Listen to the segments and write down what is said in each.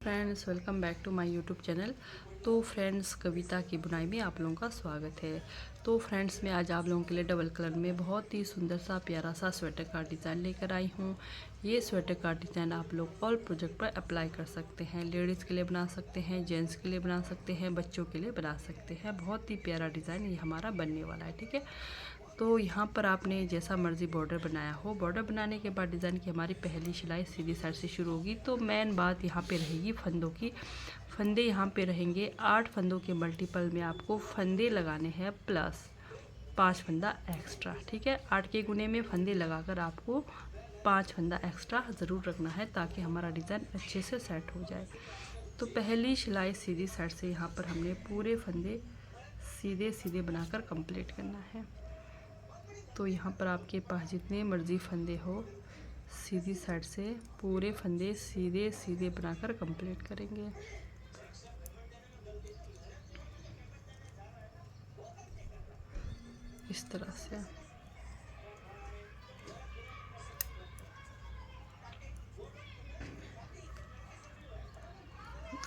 Friends, welcome back to my YouTube channel. तो friends, कविता की बुनाई में आप लोगों का स्वागत है। तो फ्रेंड्स, मैं आज आप लोगों के लिए डबल कलर में बहुत ही सुंदर सा प्यारा सा स्वेटर का डिज़ाइन लेकर आई हूँ। ये स्वेटर का डिज़ाइन आप लोग ऑल प्रोजेक्ट पर अप्लाई कर सकते हैं। लेडीज़ के लिए बना सकते हैं, जेंट्स के लिए बना सकते हैं, बच्चों के लिए बना सकते हैं। बहुत ही प्यारा डिज़ाइन ये हमारा बनने वाला है। ठीक है, तो यहाँ पर आपने जैसा मर्ज़ी बॉर्डर बनाया हो, बॉर्डर बनाने के बाद डिज़ाइन की हमारी पहली सिलाई सीधी साइड से शुरू होगी। तो मेन बात यहाँ पे रहेगी फंदों की। फंदे यहाँ पे रहेंगे 8 फंदों के मल्टीपल में आपको फंदे लगाने हैं प्लस 5 फंदा एक्स्ट्रा। ठीक है, 8 के गुने में फंदे लगाकर आपको 5 फंदा एक्स्ट्रा ज़रूर रखना है ताकि हमारा डिज़ाइन अच्छे से सेट हो जाए। तो पहली सिलाई सीधी साइड से यहाँ पर हमने पूरे फंदे सीधे सीधे बनाकर कंप्लीट करना है। तो यहाँ पर आपके पास जितने मर्ज़ी फंदे हो, सीधी साइड से पूरे फंदे सीधे सीधे बनाकर कंप्लीट करेंगे। इस तरह से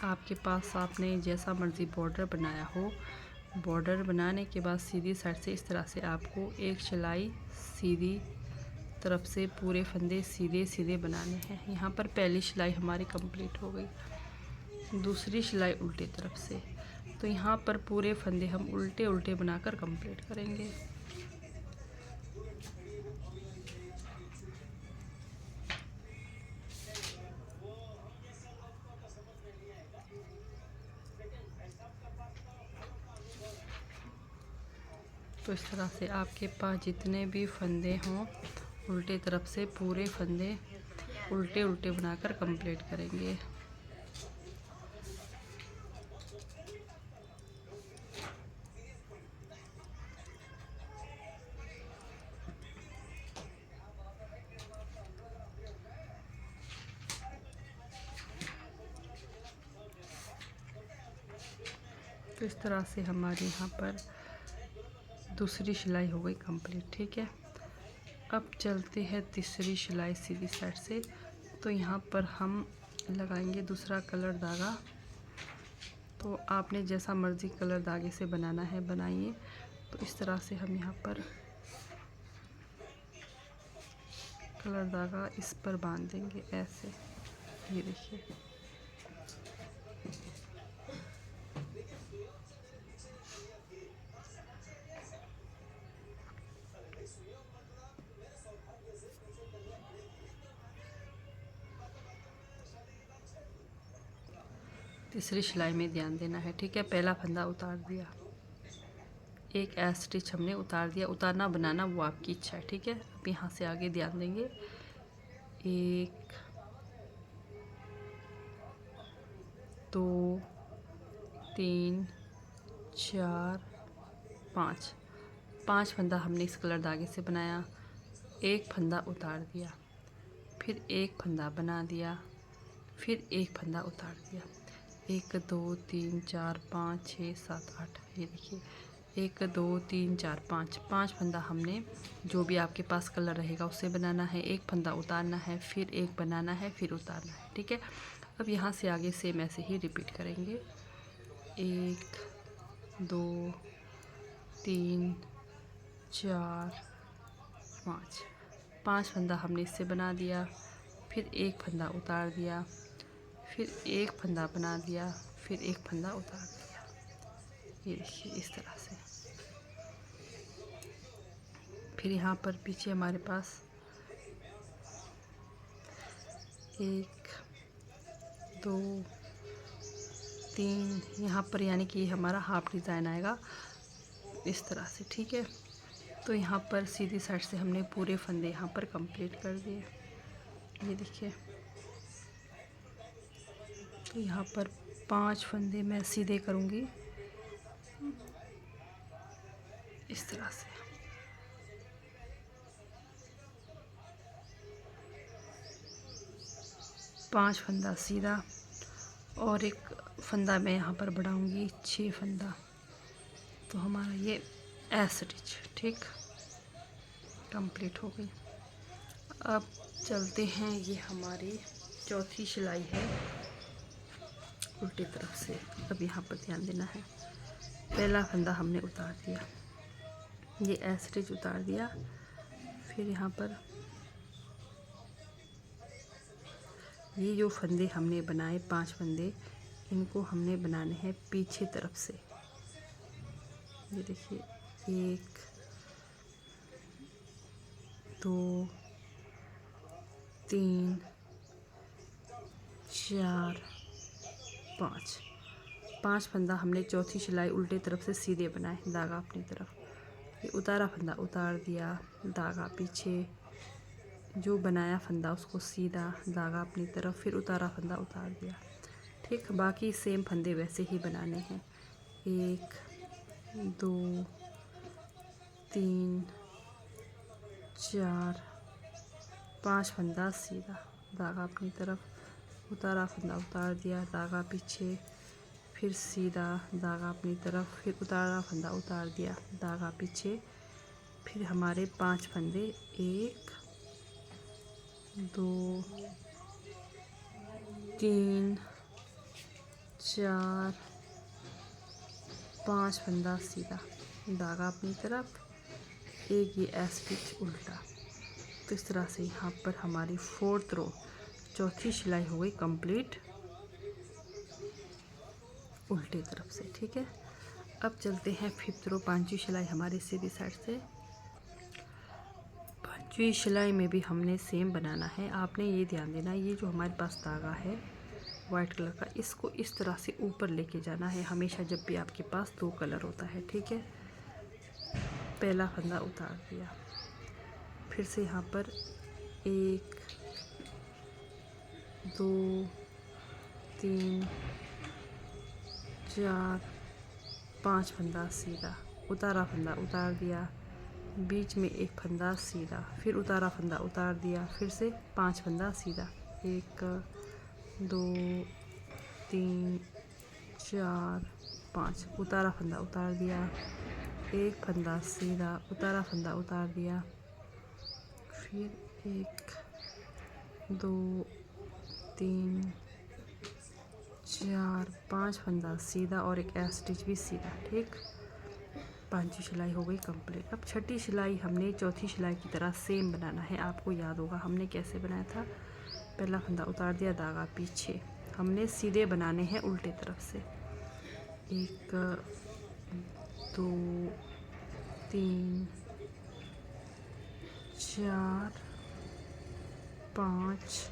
आपके पास आपने जैसा मर्ज़ी बॉर्डर बनाया हो, बॉर्डर बनाने के बाद सीधी साइड से इस तरह से आपको एक सिलाई सीधी तरफ से पूरे फंदे सीधे सीधे बनाने हैं। यहाँ पर पहली सिलाई हमारी कंप्लीट हो गई। दूसरी सिलाई उल्टी तरफ से, तो यहाँ पर पूरे फंदे हम उल्टे उल्टे बनाकर कंप्लीट करेंगे। तो इस तरह से आपके पास जितने भी फंदे हों, उल्टे तरफ से पूरे फंदे उल्टे उल्टे बनाकर कंप्लीट करेंगे। तो इस तरह से हमारी यहाँ पर दूसरी सिलाई हो गई कंप्लीट। ठीक है, अब चलते हैं तीसरी सिलाई सीधी साइड से। तो यहाँ पर हम लगाएंगे दूसरा कलर धागा। तो आपने जैसा मर्ज़ी कलर धागे से बनाना है बनाइए। तो इस तरह से हम यहाँ पर कलर धागा इस पर बांध देंगे ऐसे। ये देखिए, तीसरी सिलाई में ध्यान देना है। ठीक है, पहला फंदा उतार दिया, एक एस स्टिच हमने उतार दिया। उतारना बनाना वो आपकी इच्छा है। ठीक है, अब यहाँ से आगे ध्यान देंगे। 1 2 3 4 5 5 फंदा हमने इस कलर धागे से बनाया। एक फंदा उतार दिया, फिर एक फंदा बना दिया, फिर एक फंदा उतार दिया। 1 2 3 4 5 6 7 8। ये देखिए, 1 2 3 4 5 फंदा हमने जो भी आपके पास कलर रहेगा उससे बनाना है। एक फंदा उतारना है, फिर एक बनाना है, फिर उतारना है। ठीक है, अब यहाँ से आगे सेम ऐसे ही रिपीट करेंगे। 1 2 3 4 5 फंदा हमने इससे बना दिया, फिर एक फंदा उतार दिया, फिर एक फंदा बना दिया, फिर एक फंदा उतार दिया। ये देखिए, इस तरह से। फिर यहाँ पर पीछे हमारे पास 1 2 3 यहाँ पर यानी कि हमारा हाफ डिज़ाइन आएगा इस तरह से। ठीक है, तो यहाँ पर सीधी साइड से हमने पूरे फंदे यहाँ पर कंप्लीट कर दिए। ये देखिए, तो यहाँ पर 5 फंदे मैं सीधे करूँगी इस तरह से। पाँच फंदा सीधा और एक फंदा मैं यहाँ पर बढ़ाऊँगी 6 फंदा। तो हमारा ये एस स्टिच ठीक कंप्लीट हो गई। अब चलते हैं, ये हमारी चौथी सिलाई है। उल्टी तरफ से। अब यहाँ पर ध्यान देना है, पहला फंदा हमने उतार दिया, ये एस्टिच उतार दिया, फिर यहाँ पर ये जो फंदे हमने बनाए 5 फंदे, इनको हमने बनाने हैं पीछे तरफ से। ये देखिए 1 2 3 4 5 फंदा हमने चौथी सिलाई उल्टे तरफ से सीधे बनाए, धागा अपनी तरफ, ये उतारा फंदा उतार दिया, धागा पीछे, जो बनाया फंदा उसको सीधा, धागा अपनी तरफ, फिर उतारा फंदा उतार दिया। ठीक, बाकी सेम फंदे वैसे ही बनाने हैं। 1 2 3 4 5 फंदा सीधा, धागा अपनी तरफ, उतारा फंदा उतार दिया, धागा पीछे, फिर सीधा, धागा अपनी तरफ, फिर उतारा फंदा उतार दिया, धागा पीछे, फिर हमारे 5 फंदे 1 2 3 4 5 फंदा सीधा, धागा अपनी तरफ, एक ये एस्टिच उल्टा। तो इस तरह से यहाँ पर हमारी 4th रो, चौथी सिलाई हो गई कंप्लीट उल्टे तरफ से। ठीक है, अब चलते हैं 5th रो, 5वीं सिलाई हमारी सीधी साइड से। 5वीं सिलाई में भी हमने सेम बनाना है। आपने ये ध्यान देना, ये जो हमारे पास धागा है वाइट कलर का, इसको इस तरह से ऊपर लेके जाना है हमेशा जब भी आपके पास 2 कलर होता है। ठीक है, पहला फंदा उतार दिया, फिर से यहाँ पर 1 2 3 4 5 फंदा सीधा, उतारा फंदा उतार दिया, बीच में एक फंदा सीधा, फिर उतारा फंदा उतार दिया, फिर से 5 फंदा सीधा, 1 2 3 4 5, उतारा फंदा उतार दिया, एक फंदा सीधा, उतारा फंदा उतार दिया, फिर 1 2 3 4 5 फंदा सीधा और एक एस्टिच भी सीधा। ठीक, 5वीं सिलाई हो गई कंप्लीट। अब 6ठी सिलाई हमने चौथी सिलाई की तरह सेम बनाना है। आपको याद होगा हमने कैसे बनाया था, पहला फंदा उतार दिया, धागा पीछे, हमने सीधे बनाने हैं उल्टे तरफ से। 1 2 3 4 5,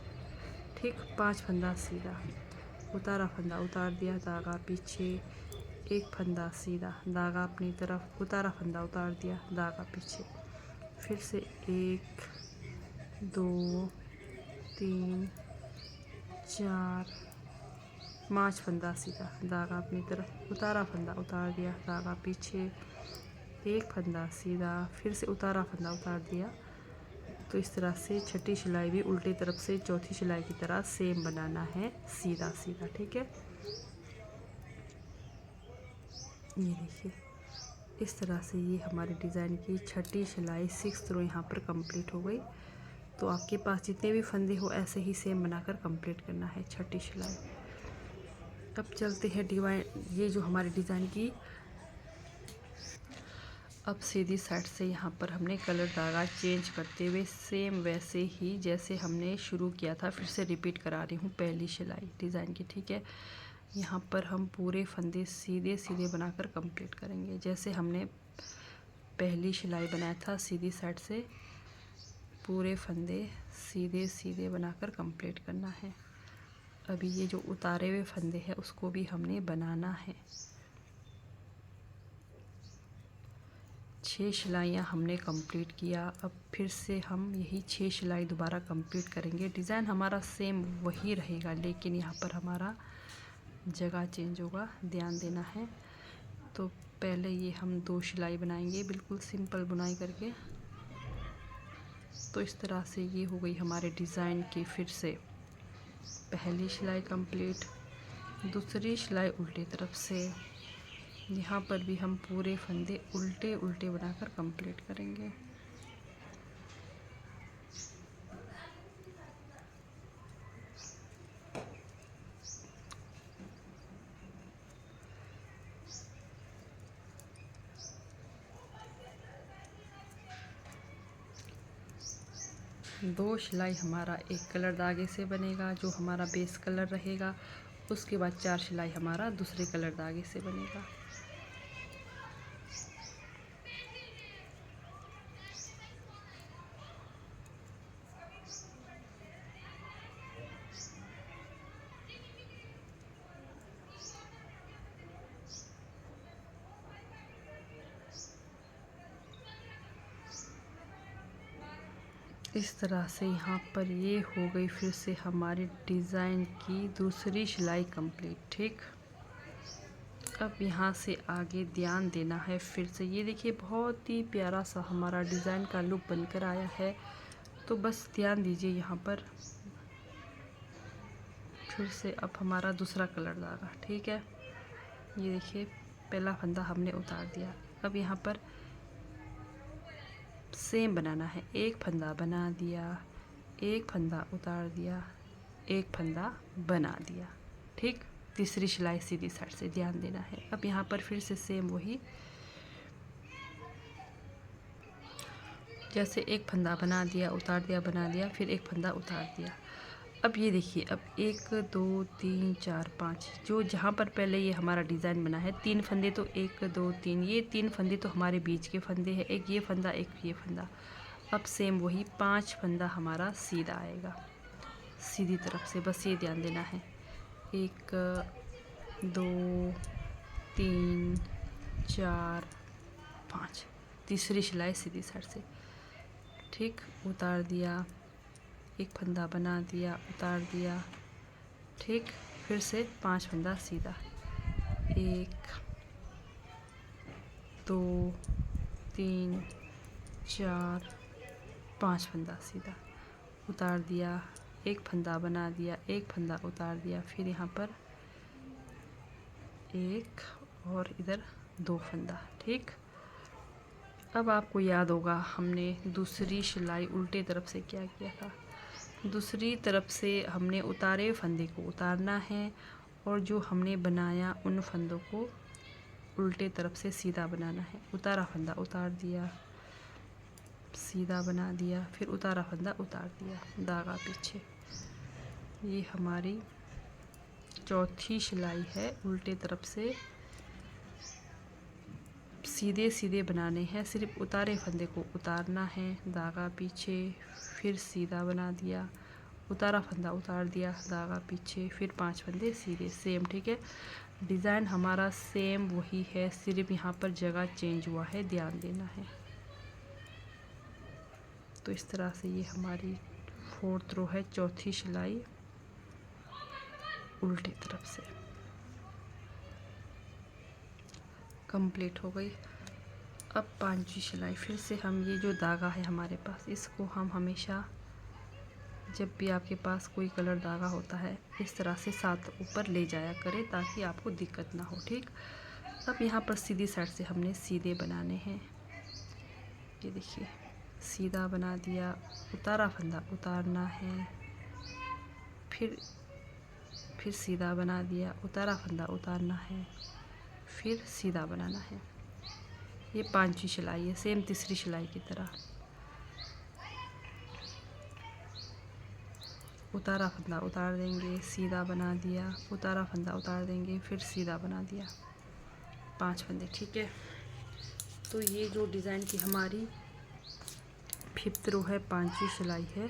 ठीक, 5 फंदा सीधा, उतारा फंदा उतार दिया, धागा पीछे, एक फंदा सीधा, धागा अपनी तरफ, उतारा फंदा उतार दिया, धागा पीछे, फिर से 1 2 3 4 5 फंदा सीधा, धागा अपनी तरफ, उतारा फंदा उतार दिया, धागा पीछे, एक फंदा सीधा, फिर से उतारा फंदा उतार दिया। तो इस तरह से 6ठी सिलाई भी उल्टी तरफ से चौथी सिलाई की तरह सेम बनाना है, सीधा सीधा। ठीक है, ये देखिए इस तरह से ये हमारे डिज़ाइन की 6ठी सिलाई 6th रो यहाँ पर कंप्लीट हो गई। तो आपके पास जितने भी फंदे हो ऐसे ही सेम बनाकर कंप्लीट करना है 6ठी सिलाई। अब चलते हैं ये जो हमारे डिज़ाइन की, अब सीधी साइड से यहाँ पर हमने कलर धागा चेंज करते हुए सेम वैसे ही जैसे हमने शुरू किया था फिर से रिपीट करा रही हूँ पहली सिलाई डिज़ाइन की। ठीक है, यहाँ पर हम पूरे फंदे सीधे सीधे बनाकर कंप्लीट करेंगे जैसे हमने पहली सिलाई बनाया था। सीधी साइड से पूरे फंदे सीधे सीधे बनाकर कंप्लीट करना है। अभी ये जो उतारे हुए फंदे हैं उसको भी हमने बनाना है। 6 सिलाइयाँ हमने कंप्लीट किया। अब फिर से हम यही 6 सिलाई दोबारा कंप्लीट करेंगे। डिज़ाइन हमारा सेम वही रहेगा लेकिन यहाँ पर हमारा जगह चेंज होगा, ध्यान देना है। तो पहले ये हम 2 सिलाई बनाएंगे बिल्कुल सिंपल बुनाई करके। तो इस तरह से ये हो गई हमारे डिज़ाइन की फिर से पहली सिलाई कंप्लीट, दूसरी सिलाई उल्टी तरफ से। यहाँ पर भी हम पूरे फंदे उल्टे उल्टे बनाकर कंप्लीट करेंगे। दो सिलाई हमारा एक कलर धागे से बनेगा जो हमारा बेस कलर रहेगा। उसके बाद 4 सिलाई हमारा दूसरे कलर धागे से बनेगा। इस तरह से यहाँ पर ये हो गई फिर से हमारी डिज़ाइन की दूसरी सिलाई कंप्लीट। ठीक, अब यहाँ से आगे ध्यान देना है। फिर से ये देखिए बहुत ही प्यारा सा हमारा डिज़ाइन का लुक बनकर आया है। तो बस ध्यान दीजिए यहाँ पर। फिर से अब हमारा दूसरा कलर धागा। ठीक है, ये देखिए पहला फंदा हमने उतार दिया। अब यहाँ पर सेम बनाना है। एक फंदा बना दिया, एक फंदा उतार दिया, एक फंदा बना दिया। ठीक, तीसरी सिलाई सीधी साइड से ध्यान देना है। अब यहाँ पर फिर से सेम वही, जैसे एक फंदा बना दिया, उतार दिया, बना दिया, फिर एक फंदा उतार दिया। अब ये देखिए, अब 1 2 3 4 5 जो जहाँ पर पहले ये हमारा डिज़ाइन बना है 3 फंदे, तो 1 2 3 ये 3 फंदे तो हमारे बीच के फंदे हैं। एक ये फंदा, एक ये फंदा। अब सेम वही 5 फंदा हमारा सीधा आएगा सीधी तरफ से। बस ये ध्यान देना है। 1 2 3 4 5 तीसरी सिलाई सीधी साइड से। ठीक, उतार दिया, एक फंदा बना दिया, उतार दिया। ठीक, फिर से 5 फंदा सीधा। 1 2 3 4 5 फंदा सीधा, उतार दिया, एक फंदा बना दिया, एक फंदा उतार दिया, फिर यहाँ पर एक और इधर 2 फंदा। ठीक, अब आपको याद होगा हमने दूसरी सिलाई उल्टे तरफ से क्या किया था। दूसरी तरफ से हमने उतारे फंदे को उतारना है और जो हमने बनाया उन फंदों को उल्टे तरफ से सीधा बनाना है। उतारा फंदा उतार दिया, सीधा बना दिया, फिर उतारा फंदा उतार दिया, धागा पीछे। ये हमारी चौथी सिलाई है। उल्टे तरफ से सीधे सीधे बनाने हैं। सिर्फ उतारे फंदे को उतारना है, धागा पीछे, फिर सीधा बना दिया, उतारा फंदा उतार दिया, धागा पीछे, फिर 5 फंदे सीधे। सेम, ठीक है, डिज़ाइन हमारा सेम वही है, सिर्फ यहाँ पर जगह चेंज हुआ है, ध्यान देना है। तो इस तरह से ये हमारी 4th रो है, चौथी सिलाई उल्टी तरफ से कंप्लीट हो गई। अब 5वीं सिलाई। फिर से हम ये जो धागा है हमारे पास, इसको हम हमेशा जब भी आपके पास कोई कलर धागा होता है इस तरह से साथ ऊपर ले जाया करें ताकि आपको दिक्कत ना हो। ठीक, अब यहाँ पर सीधी साइड से हमने सीधे बनाने हैं। ये देखिए सीधा बना दिया, उतारा फंदा उतारना है, फिर सीधा बना दिया, उतारा फंदा उतारना है, फिर सीधा बनाना है। ये 5वीं सिलाई है, सेम तीसरी सिलाई की तरह। उतारा फंदा उतार देंगे, सीधा बना दिया, उतारा फंदा उतार देंगे, फिर सीधा बना दिया, 5 फंदे। ठीक है, तो ये जो डिज़ाइन की हमारी 5th रो है, 5वीं सिलाई है,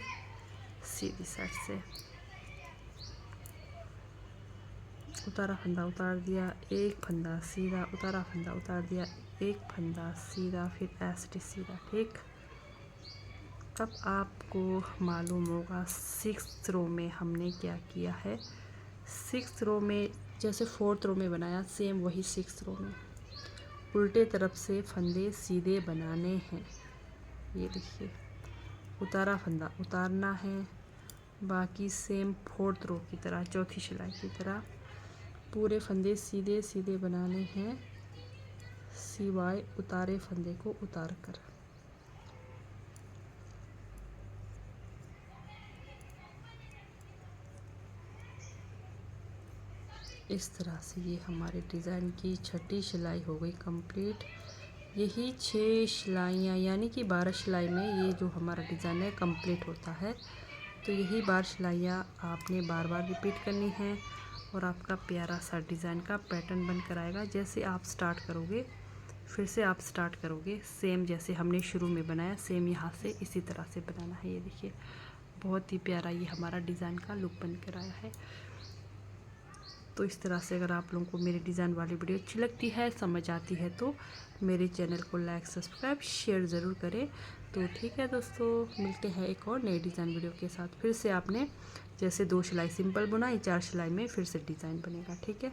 सीधी साइड से उतारा फंदा उतार दिया, एक फंदा सीधा, उतारा फंदा उतार दिया, एक फंदा सीधा, फिर ऐसे सीधा। ठीक, अब आपको मालूम होगा 6th रो में हमने क्या किया है। 6th रो में जैसे 4th रो में बनाया, सेम वही 6th रो में उल्टे तरफ से फंदे सीधे बनाने हैं। ये देखिए उतारा फंदा उतारना है, बाकी सेम 4th रो की तरह, चौथी सिलाई की तरह पूरे फंदे सीधे सीधे बनाने हैं सिवाय उतारे फंदे को उतार कर। इस तरह से ये हमारे डिज़ाइन की 6ठी सिलाई हो गई कंप्लीट। यही 6 सिलाइयाँ यानी कि 12 सिलाई में ये जो हमारा डिज़ाइन है कंप्लीट होता है। तो यही 12 सिलाइयाँ आपने बार बार रिपीट करनी है और आपका प्यारा सा डिज़ाइन का पैटर्न बन कर आएगा। जैसे आप स्टार्ट करोगे, फिर से आप स्टार्ट करोगे सेम जैसे हमने शुरू में बनाया, सेम यहाँ से इसी तरह से बनाना है। ये देखिए बहुत ही प्यारा ये हमारा डिज़ाइन का लुक बन कर आया है। तो इस तरह से अगर आप लोगों को मेरी डिज़ाइन वाली वीडियो अच्छी लगती है, समझ आती है, तो मेरे चैनल को लाइक सब्सक्राइब शेयर ज़रूर करें। तो ठीक है दोस्तों, मिलते हैं एक और नई डिज़ाइन वीडियो के साथ। फिर से आपने जैसे 2 सिलाई सिंपल बुनाई, 4 सिलाई में फिर से डिज़ाइन बनेगा। ठीक है।